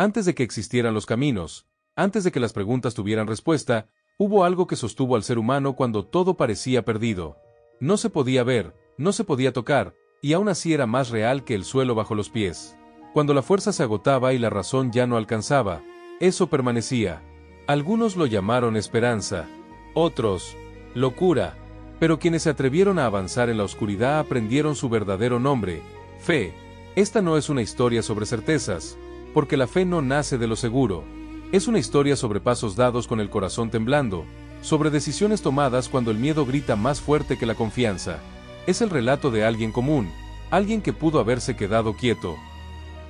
Antes de que existieran los caminos, antes de que las preguntas tuvieran respuesta, hubo algo que sostuvo al ser humano cuando todo parecía perdido. No se podía ver, no se podía tocar, y aún así era más real que el suelo bajo los pies. Cuando la fuerza se agotaba y la razón ya no alcanzaba, eso permanecía. Algunos lo llamaron esperanza, otros, locura, pero quienes se atrevieron a avanzar en la oscuridad aprendieron su verdadero nombre, fe. Esta no es una historia sobre certezas, porque la fe no nace de lo seguro. Es una historia sobre pasos dados con el corazón temblando, sobre decisiones tomadas cuando el miedo grita más fuerte que la confianza. Es el relato de alguien común, alguien que pudo haberse quedado quieto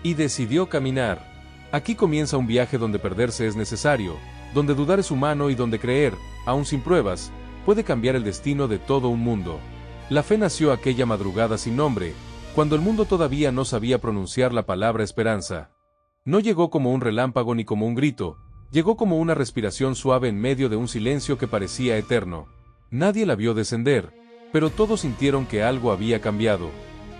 y decidió caminar. Aquí comienza un viaje donde perderse es necesario, donde dudar es humano y donde creer, aún sin pruebas, puede cambiar el destino de todo un mundo. La fe nació aquella madrugada sin nombre, cuando el mundo todavía no sabía pronunciar la palabra esperanza. No llegó como un relámpago ni como un grito, llegó como una respiración suave en medio de un silencio que parecía eterno. Nadie la vio descender, pero todos sintieron que algo había cambiado.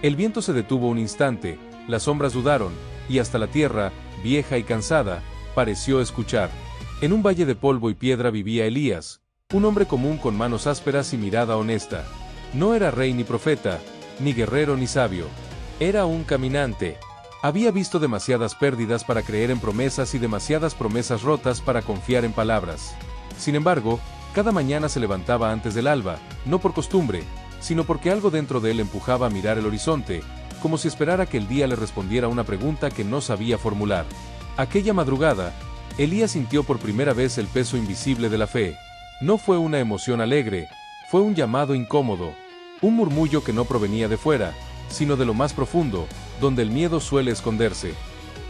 El viento se detuvo un instante, las sombras dudaron, y hasta la tierra, vieja y cansada, pareció escuchar. En un valle de polvo y piedra vivía Elías, un hombre común con manos ásperas y mirada honesta. No era rey ni profeta, ni guerrero ni sabio. Era un caminante. Había visto demasiadas pérdidas para creer en promesas y demasiadas promesas rotas para confiar en palabras. Sin embargo, cada mañana se levantaba antes del alba, no por costumbre, sino porque algo dentro de él empujaba a mirar el horizonte, como si esperara que el día le respondiera una pregunta que no sabía formular. Aquella madrugada, Elías sintió por primera vez el peso invisible de la fe. No fue una emoción alegre, fue un llamado incómodo, un murmullo que no provenía de fuera, sino de lo más profundo, donde el miedo suele esconderse.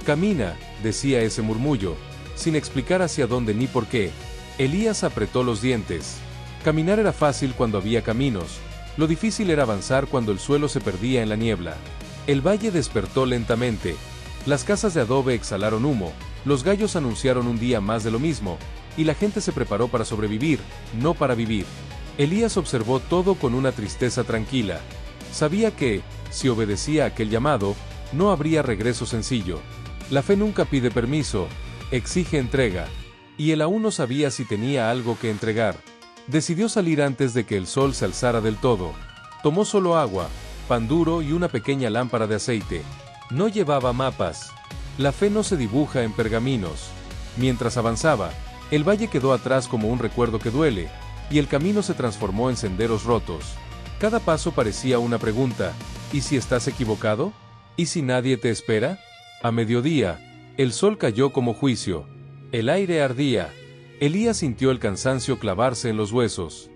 Camina, decía ese murmullo, sin explicar hacia dónde ni por qué. Elías apretó los dientes. Caminar era fácil cuando había caminos, lo difícil era avanzar cuando el suelo se perdía en la niebla. El valle despertó lentamente. Las casas de adobe exhalaron humo, los gallos anunciaron un día más de lo mismo, y la gente se preparó para sobrevivir, no para vivir. Elías observó todo con una tristeza tranquila. Sabía que, si obedecía aquel llamado, no habría regreso sencillo. La fe nunca pide permiso, exige entrega. Y él aún no sabía si tenía algo que entregar. Decidió salir antes de que el sol se alzara del todo. Tomó solo agua, pan duro y una pequeña lámpara de aceite. No llevaba mapas. La fe no se dibuja en pergaminos. Mientras avanzaba, el valle quedó atrás como un recuerdo que duele, y el camino se transformó en senderos rotos. Cada paso parecía una pregunta: ¿y si estás equivocado? ¿Y si nadie te espera? A mediodía, el sol cayó como juicio. El aire ardía. Elías sintió el cansancio clavarse en los huesos.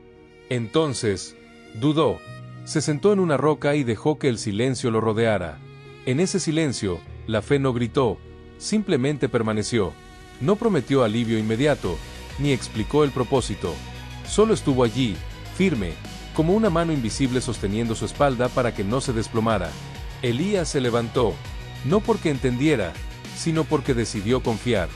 Entonces, dudó. Se sentó en una roca y dejó que el silencio lo rodeara. En ese silencio, la fe no gritó, simplemente permaneció. No prometió alivio inmediato, ni explicó el propósito. Solo estuvo allí, firme, como una mano invisible sosteniendo su espalda para que no se desplomara. Elías se levantó, no porque entendiera, sino porque decidió confiar.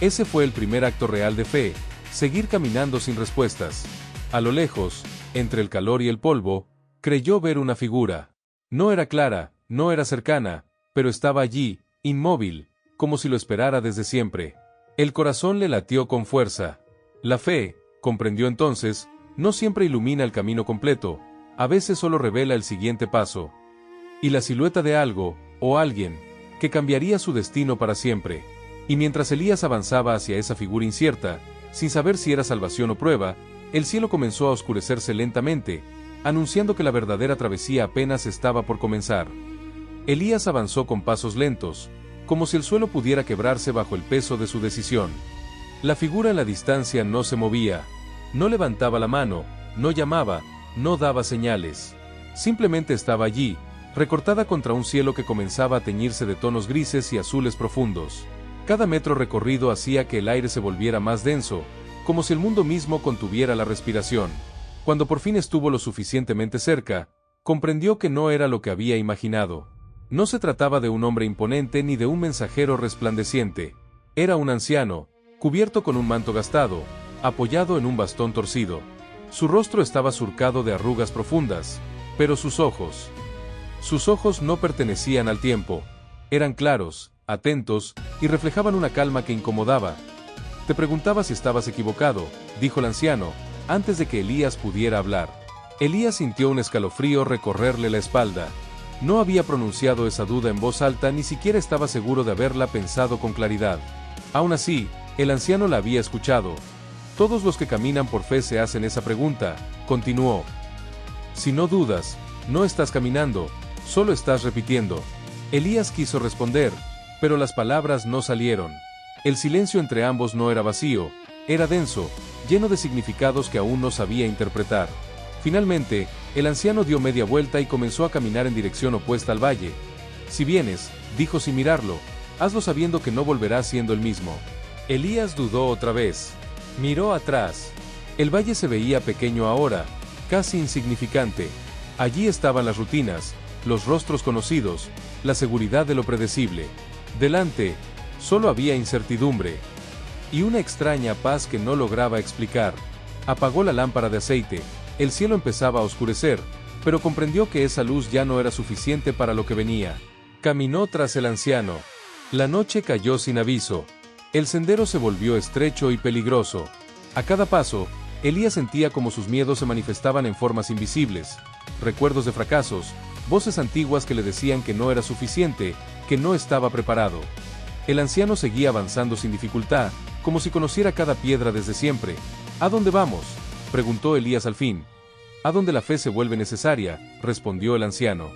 Ese fue el primer acto real de fe, seguir caminando sin respuestas. A lo lejos, entre el calor y el polvo, creyó ver una figura. No era clara, no era cercana, pero estaba allí, inmóvil, como si lo esperara desde siempre. El corazón le latió con fuerza. La fe, comprendió entonces, no siempre ilumina el camino completo, a veces solo revela el siguiente paso. Y la silueta de algo, o alguien, que cambiaría su destino para siempre. Y mientras Elías avanzaba hacia esa figura incierta, sin saber si era salvación o prueba, el cielo comenzó a oscurecerse lentamente, anunciando que la verdadera travesía apenas estaba por comenzar. Elías avanzó con pasos lentos, como si el suelo pudiera quebrarse bajo el peso de su decisión. La figura en la distancia no se movía, no levantaba la mano, no llamaba, no daba señales. Simplemente estaba allí, recortada contra un cielo que comenzaba a teñirse de tonos grises y azules profundos. Cada metro recorrido hacía que el aire se volviera más denso, como si el mundo mismo contuviera la respiración. Cuando por fin estuvo lo suficientemente cerca, comprendió que no era lo que había imaginado. No se trataba de un hombre imponente ni de un mensajero resplandeciente. Era un anciano, cubierto con un manto gastado, apoyado en un bastón torcido. Su rostro estaba surcado de arrugas profundas, pero sus ojos no pertenecían al tiempo. Eran claros, atentos, y reflejaban una calma que incomodaba. Te preguntaba si estabas equivocado, dijo el anciano, antes de que Elías pudiera hablar. Elías sintió un escalofrío recorrerle la espalda. No había pronunciado esa duda en voz alta, ni siquiera estaba seguro de haberla pensado con claridad. Aún así, el anciano la había escuchado. Todos los que caminan por fe se hacen esa pregunta, continuó. Si no dudas, no estás caminando, solo estás repitiendo. Elías quiso responder, pero las palabras no salieron. El silencio entre ambos no era vacío, era denso, lleno de significados que aún no sabía interpretar. Finalmente, el anciano dio media vuelta y comenzó a caminar en dirección opuesta al valle. Si vienes, dijo sin mirarlo, hazlo sabiendo que no volverás siendo el mismo. Elías dudó otra vez. Miró atrás. El valle se veía pequeño ahora, casi insignificante. Allí estaban las rutinas, los rostros conocidos, la seguridad de lo predecible. Delante, solo había incertidumbre. Y una extraña paz que no lograba explicar. Apagó la lámpara de aceite. El cielo empezaba a oscurecer, pero comprendió que esa luz ya no era suficiente para lo que venía. Caminó tras el anciano. La noche cayó sin aviso. El sendero se volvió estrecho y peligroso. A cada paso, Elías sentía como sus miedos se manifestaban en formas invisibles. Recuerdos de fracasos, voces antiguas que le decían que no era suficiente, que no estaba preparado. El anciano seguía avanzando sin dificultad, como si conociera cada piedra desde siempre. ¿A dónde vamos?, preguntó Elías al fin. A donde la fe se vuelve necesaria, respondió el anciano.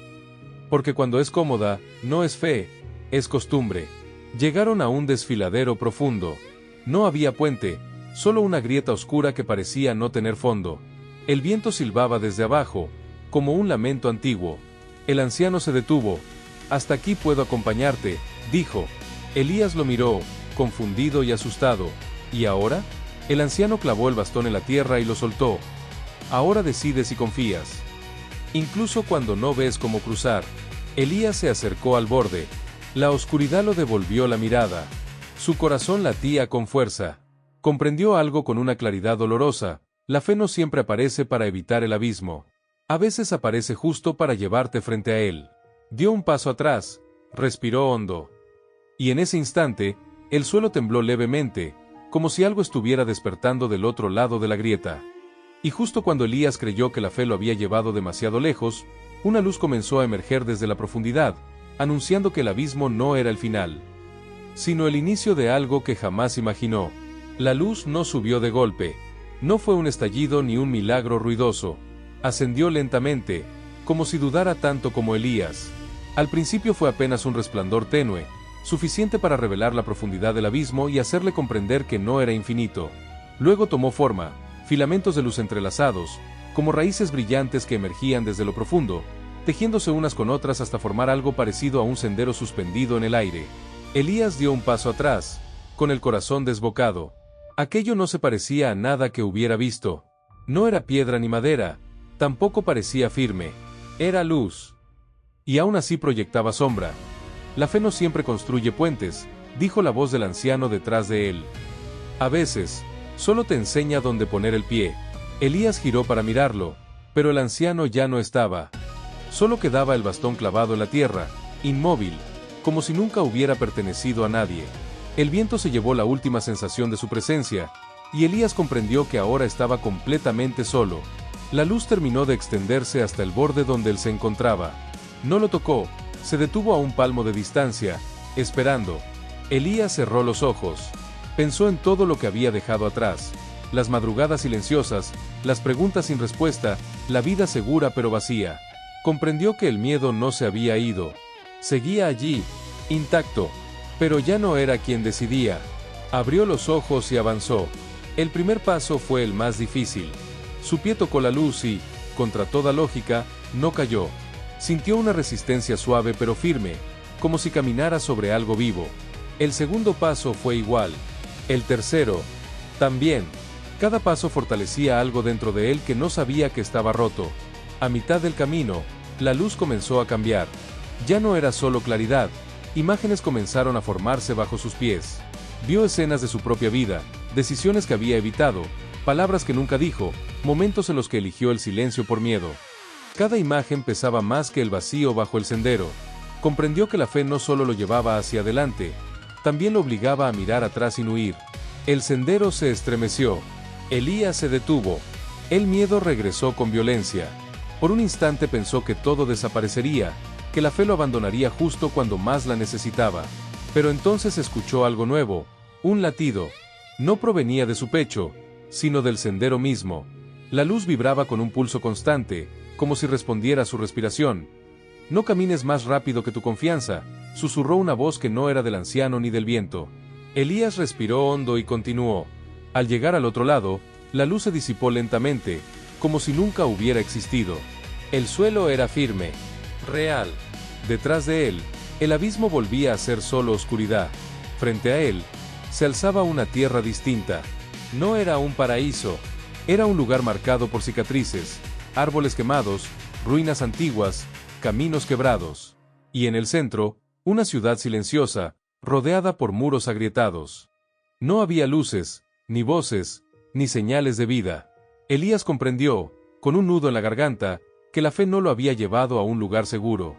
Porque cuando es cómoda, no es fe, es costumbre. Llegaron a un desfiladero profundo. No había puente, solo una grieta oscura que parecía no tener fondo. El viento silbaba desde abajo, como un lamento antiguo. El anciano se detuvo. Hasta aquí puedo acompañarte, dijo. Elías lo miró, confundido y asustado. ¿Y ahora? El anciano clavó el bastón en la tierra y lo soltó. Ahora decides si confías. Incluso cuando no ves cómo cruzar. Elías se acercó al borde. La oscuridad lo devolvió la mirada. Su corazón latía con fuerza. Comprendió algo con una claridad dolorosa. La fe no siempre aparece para evitar el abismo. A veces aparece justo para llevarte frente a él. Dio un paso atrás. Respiró hondo. Y en ese instante, el suelo tembló levemente, como si algo estuviera despertando del otro lado de la grieta. Y justo cuando Elías creyó que la fe lo había llevado demasiado lejos, una luz comenzó a emerger desde la profundidad, anunciando que el abismo no era el final, sino el inicio de algo que jamás imaginó. La luz no subió de golpe, no fue un estallido ni un milagro ruidoso. Ascendió lentamente, como si dudara tanto como Elías. Al principio fue apenas un resplandor tenue, suficiente para revelar la profundidad del abismo y hacerle comprender que no era infinito. Luego tomó forma, filamentos de luz entrelazados, como raíces brillantes que emergían desde lo profundo, tejiéndose unas con otras hasta formar algo parecido a un sendero suspendido en el aire. Elías dio un paso atrás, con el corazón desbocado. Aquello no se parecía a nada que hubiera visto. No era piedra ni madera, tampoco parecía firme. Era luz. Y aún así proyectaba sombra. La fe no siempre construye puentes, dijo la voz del anciano detrás de él. A veces, solo te enseña dónde poner el pie. Elías giró para mirarlo, pero el anciano ya no estaba. Solo quedaba el bastón clavado en la tierra, inmóvil, como si nunca hubiera pertenecido a nadie. El viento se llevó la última sensación de su presencia, y Elías comprendió que ahora estaba completamente solo. La luz terminó de extenderse hasta el borde donde él se encontraba. No lo tocó. Se detuvo a un palmo de distancia, esperando. Elías cerró los ojos. Pensó en todo lo que había dejado atrás. Las madrugadas silenciosas, las preguntas sin respuesta, la vida segura pero vacía. Comprendió que el miedo no se había ido. Seguía allí, intacto, pero ya no era quien decidía. Abrió los ojos y avanzó. El primer paso fue el más difícil. Su pie tocó la luz y, contra toda lógica, no cayó. Sintió una resistencia suave pero firme, como si caminara sobre algo vivo. El segundo paso fue igual. El tercero, también. Cada paso fortalecía algo dentro de él que no sabía que estaba roto. A mitad del camino, la luz comenzó a cambiar. Ya no era solo claridad, imágenes comenzaron a formarse bajo sus pies. Vio escenas de su propia vida, decisiones que había evitado, palabras que nunca dijo, momentos en los que eligió el silencio por miedo. Cada imagen pesaba más que el vacío bajo el sendero. Comprendió que la fe no solo lo llevaba hacia adelante, también lo obligaba a mirar atrás sin huir. El sendero se estremeció. Elías se detuvo. El miedo regresó con violencia. Por un instante pensó que todo desaparecería, que la fe lo abandonaría justo cuando más la necesitaba. Pero entonces escuchó algo nuevo, un latido. No provenía de su pecho, sino del sendero mismo. La luz vibraba con un pulso constante, como si respondiera a su respiración. «No camines más rápido que tu confianza», susurró una voz que no era del anciano ni del viento. Elías respiró hondo y continuó. Al llegar al otro lado, la luz se disipó lentamente, como si nunca hubiera existido. El suelo era firme, real. Detrás de él, el abismo volvía a ser solo oscuridad. Frente a él, se alzaba una tierra distinta. No era un paraíso, era un lugar marcado por cicatrices, árboles quemados, ruinas antiguas, caminos quebrados. Y en el centro, una ciudad silenciosa, rodeada por muros agrietados. No había luces, ni voces, ni señales de vida. Elías comprendió, con un nudo en la garganta, que la fe no lo había llevado a un lugar seguro,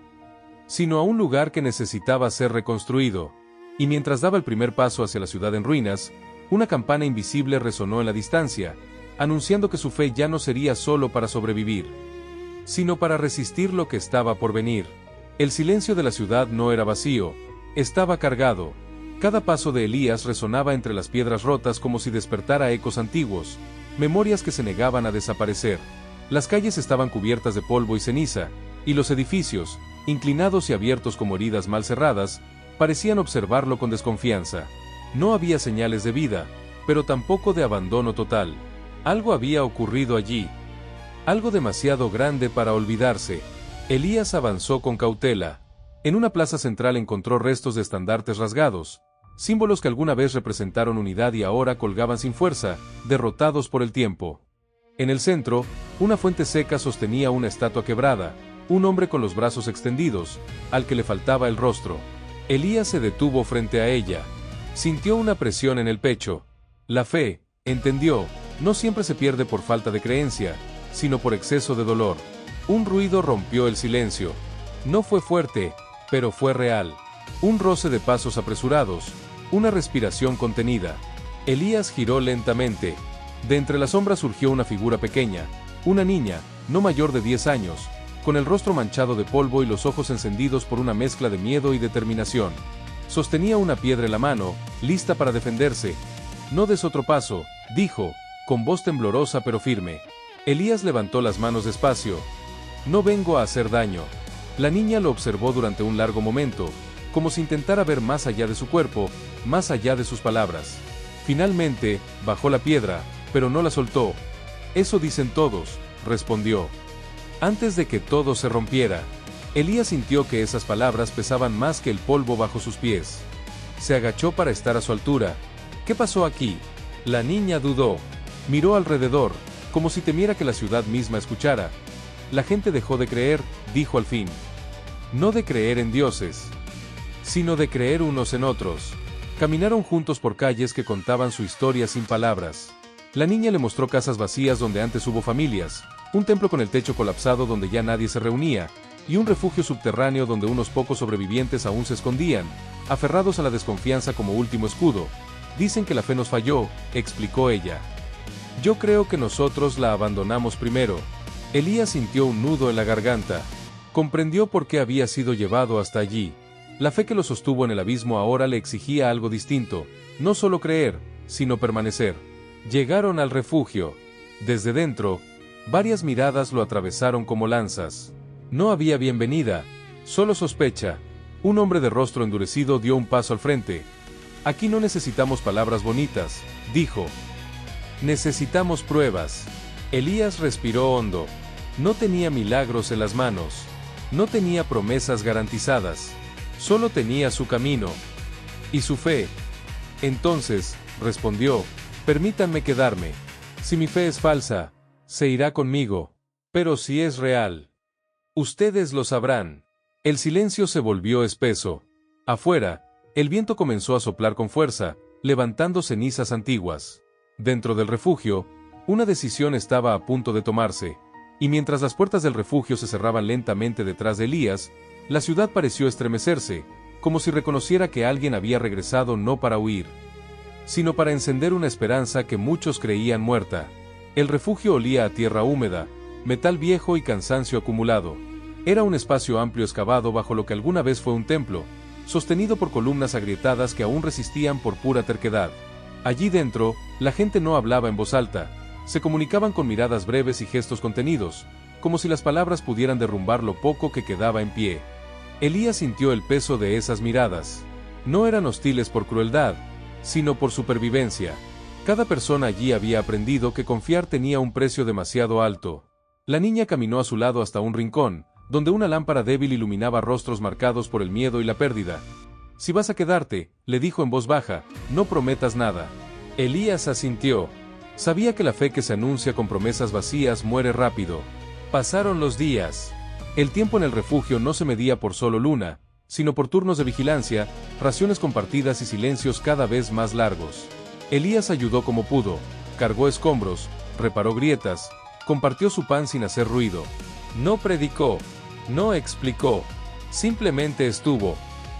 sino a un lugar que necesitaba ser reconstruido. Y mientras daba el primer paso hacia la ciudad en ruinas, una campana invisible resonó en la distancia, anunciando que su fe ya no sería solo para sobrevivir, sino para resistir lo que estaba por venir. El silencio de la ciudad no era vacío, estaba cargado. Cada paso de Elías resonaba entre las piedras rotas como si despertara ecos antiguos, memorias que se negaban a desaparecer. Las calles estaban cubiertas de polvo y ceniza, y los edificios, inclinados y abiertos como heridas mal cerradas, parecían observarlo con desconfianza. No había señales de vida, pero tampoco de abandono total. Algo había ocurrido allí. Algo demasiado grande para olvidarse. Elías avanzó con cautela. En una plaza central encontró restos de estandartes rasgados, símbolos que alguna vez representaron unidad y ahora colgaban sin fuerza, derrotados por el tiempo. En el centro, una fuente seca sostenía una estatua quebrada, un hombre con los brazos extendidos, al que le faltaba el rostro. Elías se detuvo frente a ella. Sintió una presión en el pecho. La fe, entendió, no siempre se pierde por falta de creencia, sino por exceso de dolor. Un ruido rompió el silencio. No fue fuerte, pero fue real. Un roce de pasos apresurados, una respiración contenida. Elías giró lentamente. De entre las sombras surgió una figura pequeña, una niña, no mayor de 10 años, con el rostro manchado de polvo y los ojos encendidos por una mezcla de miedo y determinación. Sostenía una piedra en la mano, lista para defenderse. «No des otro paso», dijo, con voz temblorosa pero firme. Elías levantó las manos despacio. «No vengo a hacer daño». La niña lo observó durante un largo momento, como si intentara ver más allá de su cuerpo, más allá de sus palabras. Finalmente, bajó la piedra, pero no la soltó. «Eso dicen todos», respondió. Antes de que todo se rompiera, Elías sintió que esas palabras pesaban más que el polvo bajo sus pies. Se agachó para estar a su altura. «¿Qué pasó aquí?». La niña dudó. Miró alrededor, como si temiera que la ciudad misma escuchara. «La gente dejó de creer», dijo al fin. «No de creer en dioses, sino de creer unos en otros». Caminaron juntos por calles que contaban su historia sin palabras. La niña le mostró casas vacías donde antes hubo familias, un templo con el techo colapsado donde ya nadie se reunía, y un refugio subterráneo donde unos pocos sobrevivientes aún se escondían, aferrados a la desconfianza como último escudo. «Dicen que la fe nos falló», explicó ella. «Yo creo que nosotros la abandonamos primero». Elías sintió un nudo en la garganta. Comprendió por qué había sido llevado hasta allí. La fe que lo sostuvo en el abismo ahora le exigía algo distinto, no solo creer, sino permanecer. Llegaron al refugio. Desde dentro, varias miradas lo atravesaron como lanzas. No había bienvenida, solo sospecha. Un hombre de rostro endurecido dio un paso al frente. «Aquí no necesitamos palabras bonitas», dijo. «Necesitamos pruebas». Elías respiró hondo. No tenía milagros en las manos. No tenía promesas garantizadas. Solo tenía su camino. Y su fe. «Entonces», respondió, «permítanme quedarme. Si mi fe es falsa, se irá conmigo. Pero si es real, ustedes lo sabrán». El silencio se volvió espeso. Afuera, el viento comenzó a soplar con fuerza, levantando cenizas antiguas. Dentro del refugio, una decisión estaba a punto de tomarse. Y mientras las puertas del refugio se cerraban lentamente detrás de Elías, La ciudad pareció estremecerse, como si reconociera que alguien había regresado no para huir, sino para encender una esperanza que muchos creían muerta. El refugio olía a tierra húmeda, metal viejo y cansancio acumulado. Era un espacio amplio excavado bajo lo que alguna vez fue un templo, sostenido por columnas agrietadas que aún resistían por pura terquedad. Allí dentro, la gente no hablaba en voz alta, se comunicaban con miradas breves y gestos contenidos, como si las palabras pudieran derrumbar lo poco que quedaba en pie. Elías sintió el peso de esas miradas. No eran hostiles por crueldad, sino por supervivencia. Cada persona allí había aprendido que confiar tenía un precio demasiado alto. La niña caminó a su lado hasta un rincón, donde una lámpara débil iluminaba rostros marcados por el miedo y la pérdida. «Si vas a quedarte», le dijo en voz baja, «no prometas nada». Elías asintió. Sabía que la fe que se anuncia con promesas vacías muere rápido. Pasaron los días. El tiempo en el refugio no se medía por solo luna, sino por turnos de vigilancia, raciones compartidas y silencios cada vez más largos. Elías ayudó como pudo, cargó escombros, reparó grietas, compartió su pan sin hacer ruido. No predicó, no explicó, simplemente estuvo.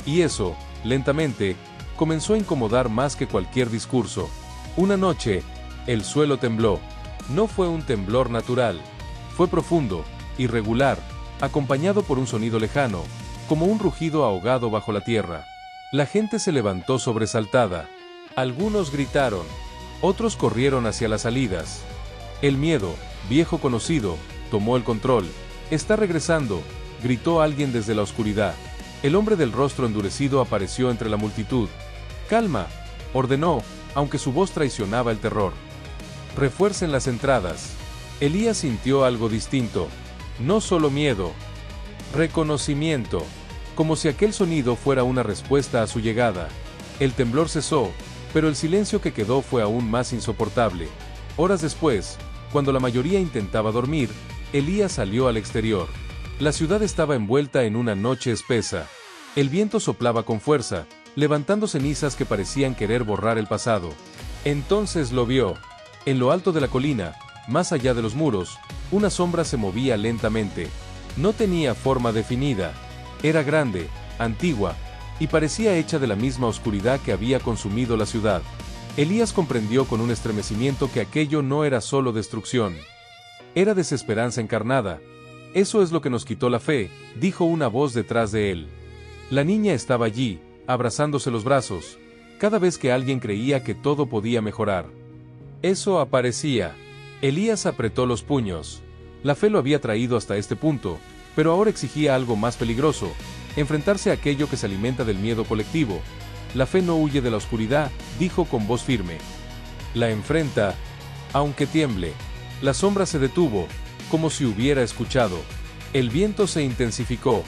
Y eso, lentamente, comenzó a incomodar más que cualquier discurso. Una noche, el suelo tembló. No fue un temblor natural. Fue profundo, irregular, acompañado por un sonido lejano, como un rugido ahogado bajo la tierra. La gente se levantó sobresaltada. Algunos gritaron, otros corrieron hacia las salidas. El miedo, viejo conocido, tomó el control. «Está regresando», gritó alguien desde la oscuridad. El hombre del rostro endurecido apareció entre la multitud. «Calma», ordenó, aunque su voz traicionaba el terror. «Refuercen las entradas». Elías sintió algo distinto. No solo miedo, reconocimiento, como si aquel sonido fuera una respuesta a su llegada. El temblor cesó, pero el silencio que quedó fue aún más insoportable. Horas después, cuando la mayoría intentaba dormir, Elías salió al exterior. La ciudad estaba envuelta en una noche espesa. El viento soplaba con fuerza, levantando cenizas que parecían querer borrar el pasado. Entonces lo vio. En lo alto de la colina, más allá de los muros, una sombra se movía lentamente. No tenía forma definida. Era grande, antigua, y parecía hecha de la misma oscuridad que había consumido la ciudad. Elías comprendió con un estremecimiento que aquello no era solo destrucción. Era desesperanza encarnada. «Eso es lo que nos quitó la fe», dijo una voz detrás de él. La niña estaba allí, abrazándose los brazos, cada vez que alguien creía que todo podía mejorar. Eso aparecía. Elías apretó los puños. La fe lo había traído hasta este punto, pero ahora exigía algo más peligroso, enfrentarse a aquello que se alimenta del miedo colectivo. «La fe no huye de la oscuridad», dijo con voz firme. «La enfrenta, aunque tiemble». La sombra se detuvo, como si hubiera escuchado. El viento se intensificó.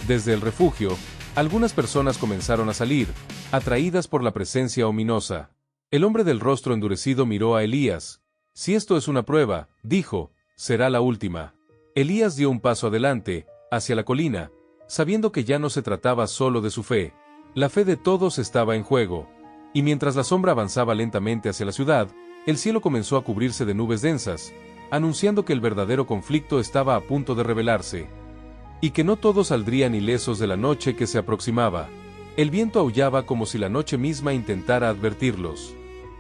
Desde el refugio, algunas personas comenzaron a salir, atraídas por la presencia ominosa. El hombre del rostro endurecido miró a Elías. «Si esto es una prueba», dijo, «será la última». Elías dio un paso adelante, hacia la colina, sabiendo que ya no se trataba solo de su fe. La fe de todos estaba en juego. Y mientras la sombra avanzaba lentamente hacia la ciudad, el cielo comenzó a cubrirse de nubes densas, anunciando que el verdadero conflicto estaba a punto de revelarse. Y que no todos saldrían ilesos de la noche que se aproximaba. El viento aullaba como si la noche misma intentara advertirlos.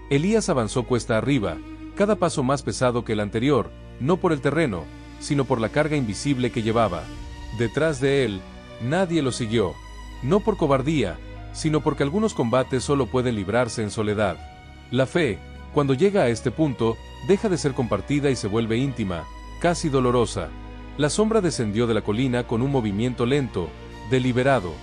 Elías avanzó cuesta arriba, cada paso más pesado que el anterior, no por el terreno, sino por la carga invisible que llevaba. Detrás de él, nadie lo siguió. No por cobardía, sino porque algunos combates solo pueden librarse en soledad. La fe, cuando llega a este punto, deja de ser compartida y se vuelve íntima, casi dolorosa. La sombra descendió de la colina con un movimiento lento, deliberado.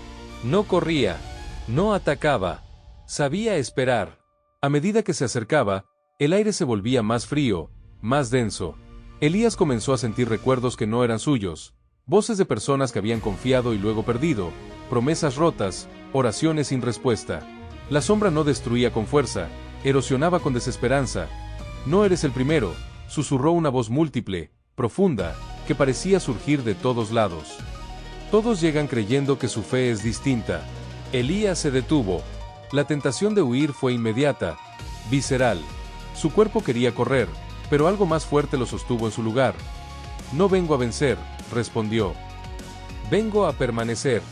No corría, no atacaba, sabía esperar. A medida que se acercaba, el aire se volvía más frío, más denso. Elías comenzó a sentir recuerdos que no eran suyos, voces de personas que habían confiado y luego perdido, promesas rotas, oraciones sin respuesta. La sombra no destruía con fuerza, erosionaba con desesperanza. «No eres el primero», susurró una voz múltiple, profunda, que parecía surgir de todos lados. Todos llegan creyendo que su fe es distinta. Elías se detuvo. La tentación de huir fue inmediata, visceral. Su cuerpo quería correr, pero algo más fuerte lo sostuvo en su lugar. «No vengo a vencer», respondió. Vengo a permanecer.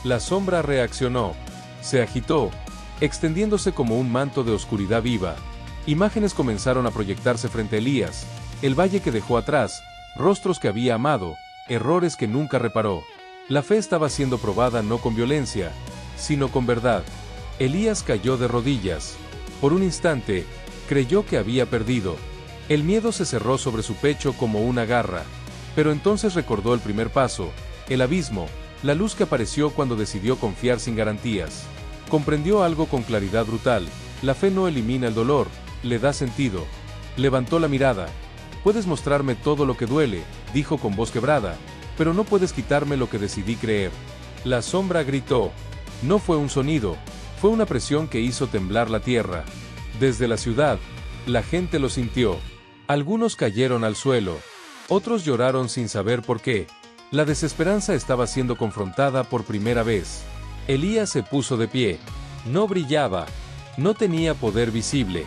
La sombra reaccionó. Se agitó, extendiéndose como un manto de oscuridad viva. Imágenes comenzaron a proyectarse frente a Elías, el valle que dejó atrás, rostros que había amado, errores que nunca reparó. La fe estaba siendo probada no con violencia, sino con verdad. Elías cayó de rodillas. Por un instante, creyó que había perdido. El miedo se cerró sobre su pecho como una garra. Pero entonces recordó el primer paso, el abismo, la luz que apareció cuando decidió confiar sin garantías. Comprendió algo con claridad brutal: la fe no elimina el dolor, le da sentido. Levantó la mirada. Puedes mostrarme todo lo que duele, dijo con voz quebrada, pero no puedes quitarme lo que decidí creer. La sombra gritó. No fue un sonido, fue una presión que hizo temblar la tierra. Desde la ciudad, la gente lo sintió. Algunos cayeron al suelo, otros lloraron sin saber por qué. La desesperanza estaba siendo confrontada por primera vez. Elías se puso de pie. No brillaba, no tenía poder visible.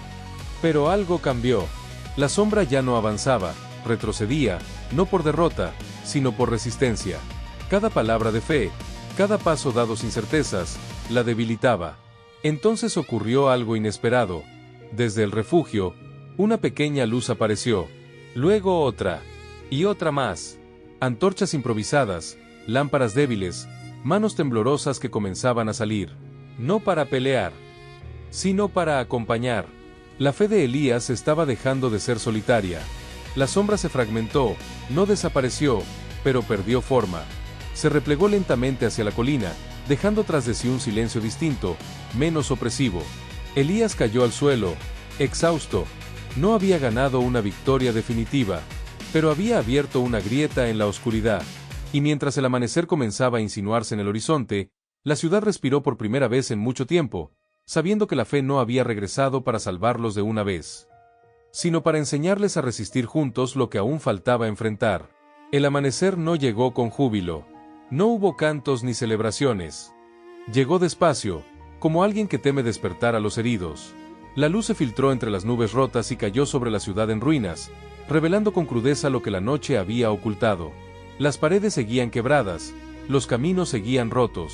Pero algo cambió. La sombra ya no avanzaba, retrocedía, no por derrota, sino por resistencia. Cada palabra de fe, cada paso dado sin certezas, la debilitaba. Entonces ocurrió algo inesperado. Desde el refugio, una pequeña luz apareció. Luego otra, y otra más. Antorchas improvisadas, lámparas débiles, manos temblorosas que comenzaban a salir. No para pelear, sino para acompañar. La fe de Elías estaba dejando de ser solitaria. La sombra se fragmentó, no desapareció, pero perdió forma. Se replegó lentamente hacia la colina, dejando tras de sí un silencio distinto, menos opresivo. Elías cayó al suelo, exhausto. No había ganado una victoria definitiva, pero había abierto una grieta en la oscuridad. Y mientras el amanecer comenzaba a insinuarse en el horizonte, la ciudad respiró por primera vez en mucho tiempo, sabiendo que la fe no había regresado para salvarlos de una vez, sino para enseñarles a resistir juntos lo que aún faltaba enfrentar. El amanecer no llegó con júbilo. No hubo cantos ni celebraciones. Llegó despacio, como alguien que teme despertar a los heridos. La luz se filtró entre las nubes rotas y cayó sobre la ciudad en ruinas, revelando con crudeza lo que la noche había ocultado. Las paredes seguían quebradas, los caminos seguían rotos.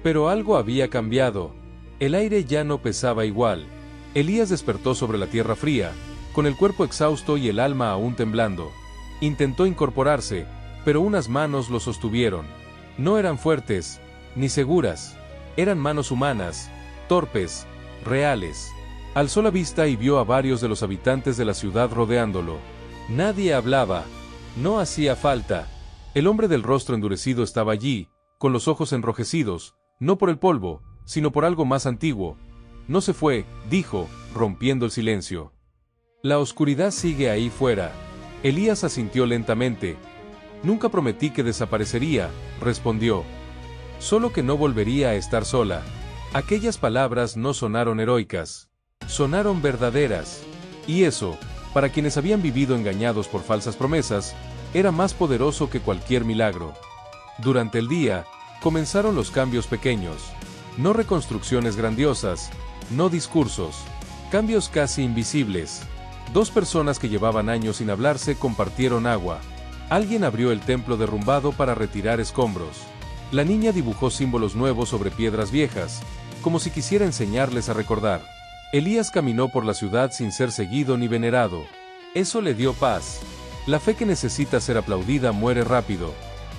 Pero algo había cambiado. El aire ya no pesaba igual. Elías despertó sobre la tierra fría, con el cuerpo exhausto y el alma aún temblando. Intentó incorporarse, pero unas manos lo sostuvieron. No eran fuertes, ni seguras. Eran manos humanas, torpes, reales. Alzó la vista y vio a varios de los habitantes de la ciudad rodeándolo. Nadie hablaba. No hacía falta. El hombre del rostro endurecido estaba allí, con los ojos enrojecidos, no por el polvo, sino por algo más antiguo. No se fue, dijo, rompiendo el silencio. La oscuridad sigue ahí fuera. Elías asintió lentamente. Nunca prometí que desaparecería, respondió. Solo que no volvería a estar sola. Aquellas palabras no sonaron heroicas. Sonaron verdaderas. Y eso, para quienes habían vivido engañados por falsas promesas, era más poderoso que cualquier milagro. Durante el día, comenzaron los cambios pequeños. No reconstrucciones grandiosas, no discursos. Cambios casi invisibles. 2 personas que llevaban años sin hablarse compartieron agua. Alguien abrió el templo derrumbado para retirar escombros. La niña dibujó símbolos nuevos sobre piedras viejas, como si quisiera enseñarles a recordar. Elías caminó por la ciudad sin ser seguido ni venerado. Eso le dio paz. La fe que necesita ser aplaudida muere rápido.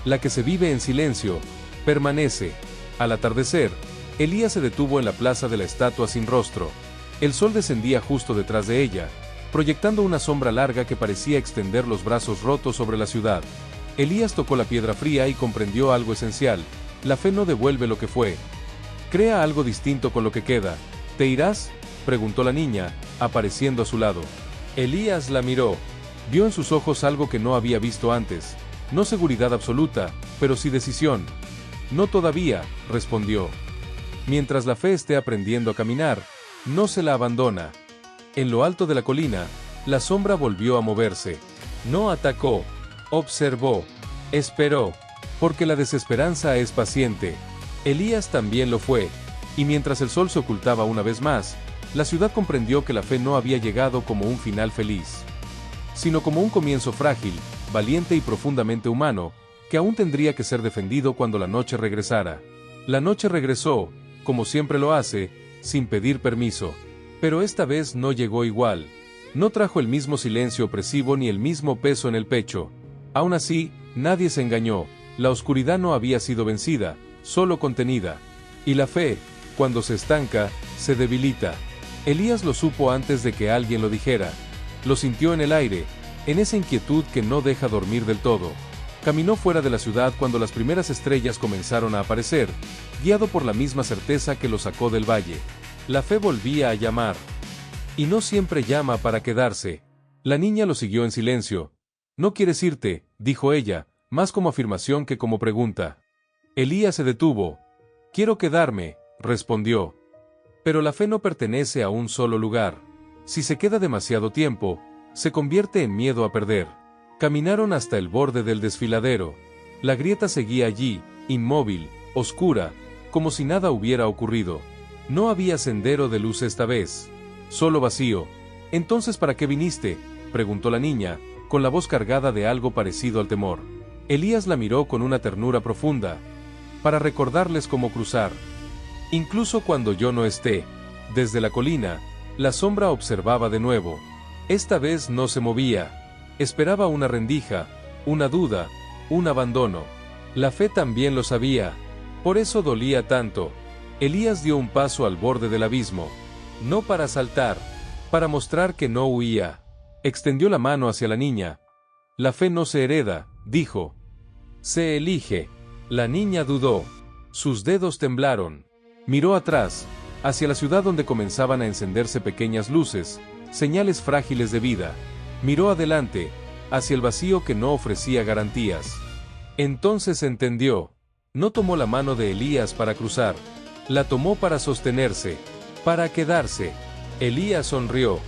La que se vive en silencio, permanece. Al atardecer, Elías se detuvo en la plaza de la estatua sin rostro. El sol descendía justo detrás de ella, proyectando una sombra larga que parecía extender los brazos rotos sobre la ciudad. Elías tocó la piedra fría y comprendió algo esencial: la fe no devuelve lo que fue. Crea algo distinto con lo que queda. ¿Te irás?, preguntó la niña, apareciendo a su lado. Elías la miró. Vio en sus ojos algo que no había visto antes. No seguridad absoluta, pero sí decisión. No todavía, respondió. Mientras la fe esté aprendiendo a caminar, no se la abandona. En lo alto de la colina, la sombra volvió a moverse. No atacó, observó, esperó, porque la desesperanza es paciente. Elías también lo fue, y mientras el sol se ocultaba una vez más, la ciudad comprendió que la fe no había llegado como un final feliz, sino como un comienzo frágil, valiente y profundamente humano, que aún tendría que ser defendido cuando la noche regresara. La noche regresó, como siempre lo hace, sin pedir permiso. Pero esta vez no llegó igual. No trajo el mismo silencio opresivo ni el mismo peso en el pecho. Aún así, nadie se engañó. La oscuridad no había sido vencida, solo contenida. Y la fe, cuando se estanca, se debilita. Elías lo supo antes de que alguien lo dijera. Lo sintió en el aire, en esa inquietud que no deja dormir del todo. Caminó fuera de la ciudad cuando las primeras estrellas comenzaron a aparecer, guiado por la misma certeza que lo sacó del valle. La fe volvía a llamar. Y no siempre llama para quedarse. La niña lo siguió en silencio. «¿No quieres irte?», dijo ella, más como afirmación que como pregunta. Elías se detuvo. «Quiero quedarme», respondió. Pero la fe no pertenece a un solo lugar. Si se queda demasiado tiempo, se convierte en miedo a perder. Caminaron hasta el borde del desfiladero. La grieta seguía allí, inmóvil, oscura, como si nada hubiera ocurrido. No había sendero de luz esta vez. Solo vacío. «¿Entonces para qué viniste?», preguntó la niña, con la voz cargada de algo parecido al temor. Elías la miró con una ternura profunda. «Para recordarles cómo cruzar. Incluso cuando yo no esté». Desde la colina, la sombra observaba de nuevo. Esta vez no se movía. Esperaba una rendija, una duda, un abandono. La fe también lo sabía. Por eso dolía tanto. Elías dio un paso al borde del abismo. No para saltar, para mostrar que no huía. Extendió la mano hacia la niña. «La fe no se hereda», dijo. «Se elige». La niña dudó. Sus dedos temblaron. Miró atrás, hacia la ciudad donde comenzaban a encenderse pequeñas luces, señales frágiles de vida. Miró adelante, hacia el vacío que no ofrecía garantías. Entonces entendió. No tomó la mano de Elías para cruzar. La tomó para sostenerse, para quedarse. Elías sonrió.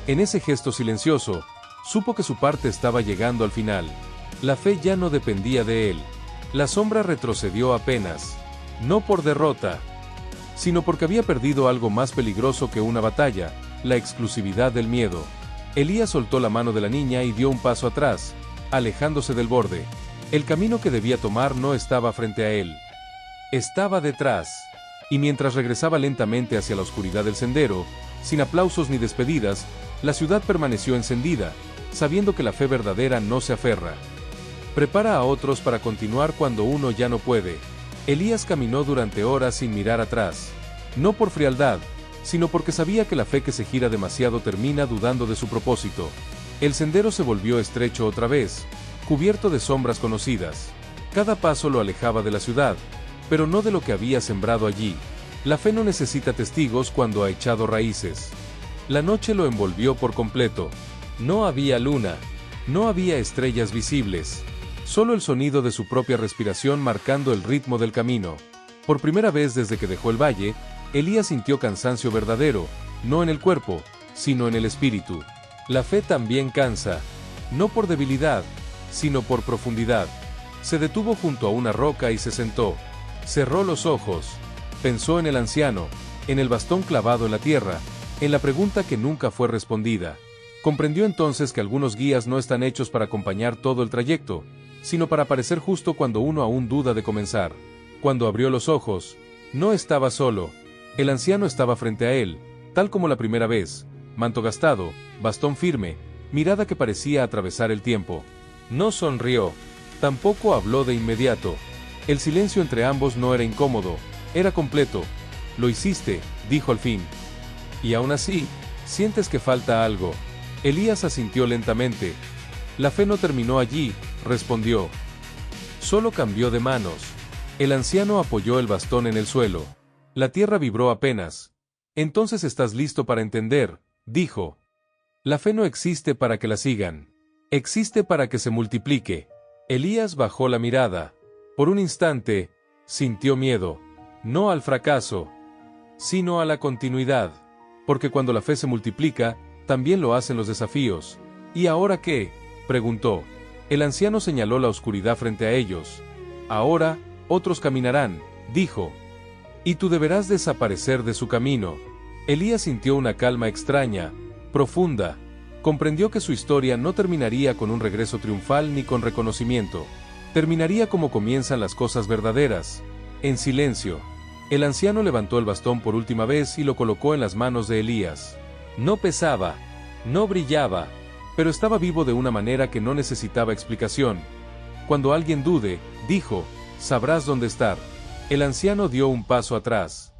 En ese gesto silencioso, supo que su parte estaba llegando al final. La fe ya no dependía de él. La sombra retrocedió apenas. No por derrota, sino porque había perdido algo más peligroso que una batalla, la exclusividad del miedo. Elías soltó la mano de la niña y dio un paso atrás, alejándose del borde. El camino que debía tomar no estaba frente a él. Estaba detrás. Y mientras regresaba lentamente hacia la oscuridad del sendero, sin aplausos ni despedidas, la ciudad permaneció encendida, sabiendo que la fe verdadera no se aferra. Prepara a otros para continuar cuando uno ya no puede. Elías caminó durante horas sin mirar atrás. No por frialdad, sino porque sabía que la fe que se gira demasiado termina dudando de su propósito. El sendero se volvió estrecho otra vez, cubierto de sombras conocidas. Cada paso lo alejaba de la ciudad, pero no de lo que había sembrado allí. La fe no necesita testigos cuando ha echado raíces. La noche lo envolvió por completo. No había luna, no había estrellas visibles, solo el sonido de su propia respiración marcando el ritmo del camino. Por primera vez desde que dejó el valle, Elías sintió cansancio verdadero, no en el cuerpo, sino en el espíritu. La fe también cansa, no por debilidad, sino por profundidad. Se detuvo junto a una roca y se sentó. Cerró los ojos. Pensó en el anciano, en el bastón clavado en la tierra, en la pregunta que nunca fue respondida. Comprendió entonces que algunos guías no están hechos para acompañar todo el trayecto, sino para aparecer justo cuando uno aún duda de comenzar. Cuando abrió los ojos, no estaba solo. El anciano estaba frente a él, tal como la primera vez, manto gastado, bastón firme, mirada que parecía atravesar el tiempo. No sonrió, tampoco habló de inmediato. El silencio entre ambos no era incómodo, era completo. «Lo hiciste», dijo al fin. «Y aún así, sientes que falta algo». Elías asintió lentamente. «La fe no terminó allí», respondió. «Solo cambió de manos». El anciano apoyó el bastón en el suelo. La tierra vibró apenas. «Entonces estás listo para entender», dijo. «La fe no existe para que la sigan. Existe para que se multiplique». Elías bajó la mirada. Por un instante, sintió miedo. No al fracaso, sino a la continuidad. Porque cuando la fe se multiplica, también lo hacen los desafíos. «¿Y ahora qué?», preguntó. El anciano señaló la oscuridad frente a ellos. «Ahora, otros caminarán», dijo. «Y tú deberás desaparecer de su camino». Elías sintió una calma extraña, profunda. Comprendió que su historia no terminaría con un regreso triunfal ni con reconocimiento. Terminaría como comienzan las cosas verdaderas, en silencio. El anciano levantó el bastón por última vez y lo colocó en las manos de Elías. No pesaba, no brillaba, pero estaba vivo de una manera que no necesitaba explicación. Cuando alguien dude, dijo, sabrás dónde estar. El anciano dio un paso atrás.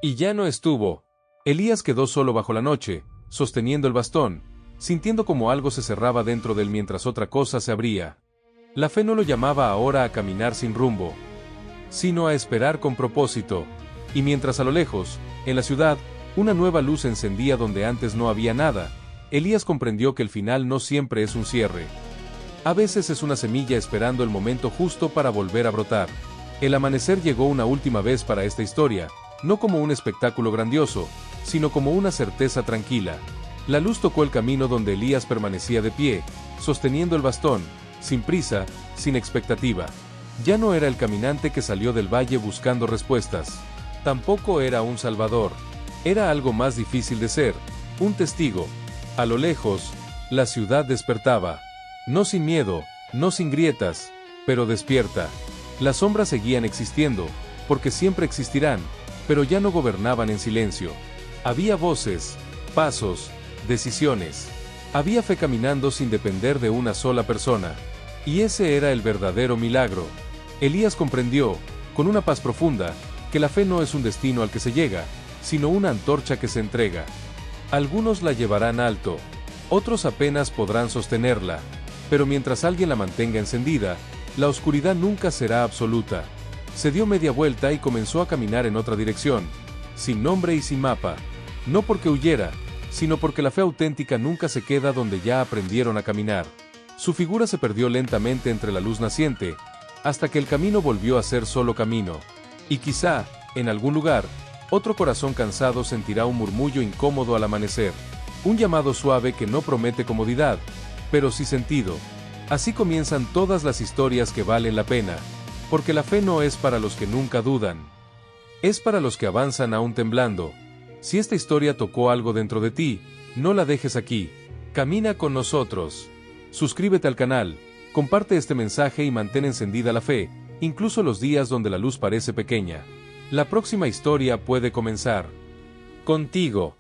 Y ya no estuvo. Elías quedó solo bajo la noche, sosteniendo el bastón, sintiendo como algo se cerraba dentro de él mientras otra cosa se abría. La fe no lo llamaba ahora a caminar sin rumbo, sino a esperar con propósito. Y mientras a lo lejos, en la ciudad, una nueva luz encendía donde antes no había nada, Elías comprendió que el final no siempre es un cierre. A veces es una semilla esperando el momento justo para volver a brotar. El amanecer llegó una última vez para esta historia, no como un espectáculo grandioso, sino como una certeza tranquila. La luz tocó el camino donde Elías permanecía de pie, sosteniendo el bastón, sin prisa, sin expectativa. Ya no era el caminante que salió del valle buscando respuestas. Tampoco era un salvador. Era algo más difícil de ser, un testigo. A lo lejos, la ciudad despertaba. No sin miedo, no sin grietas, pero despierta. Las sombras seguían existiendo, porque siempre existirán, pero ya no gobernaban en silencio. Había voces, pasos, decisiones. Había fe caminando sin depender de una sola persona. Y ese era el verdadero milagro. Elías comprendió, con una paz profunda, que la fe no es un destino al que se llega, sino una antorcha que se entrega. Algunos la llevarán alto, otros apenas podrán sostenerla, pero mientras alguien la mantenga encendida, la oscuridad nunca será absoluta. Se dio media vuelta y comenzó a caminar en otra dirección, sin nombre y sin mapa, no porque huyera, sino porque la fe auténtica nunca se queda donde ya aprendieron a caminar. Su figura se perdió lentamente entre la luz naciente, hasta que el camino volvió a ser solo camino. Y quizá, en algún lugar, otro corazón cansado sentirá un murmullo incómodo al amanecer. Un llamado suave que no promete comodidad, pero sí sentido. Así comienzan todas las historias que valen la pena, porque la fe no es para los que nunca dudan. Es para los que avanzan aún temblando. Si esta historia tocó algo dentro de ti, no la dejes aquí. Camina con nosotros. Suscríbete al canal, comparte este mensaje y mantén encendida la fe, incluso los días donde la luz parece pequeña. La próxima historia puede comenzar contigo.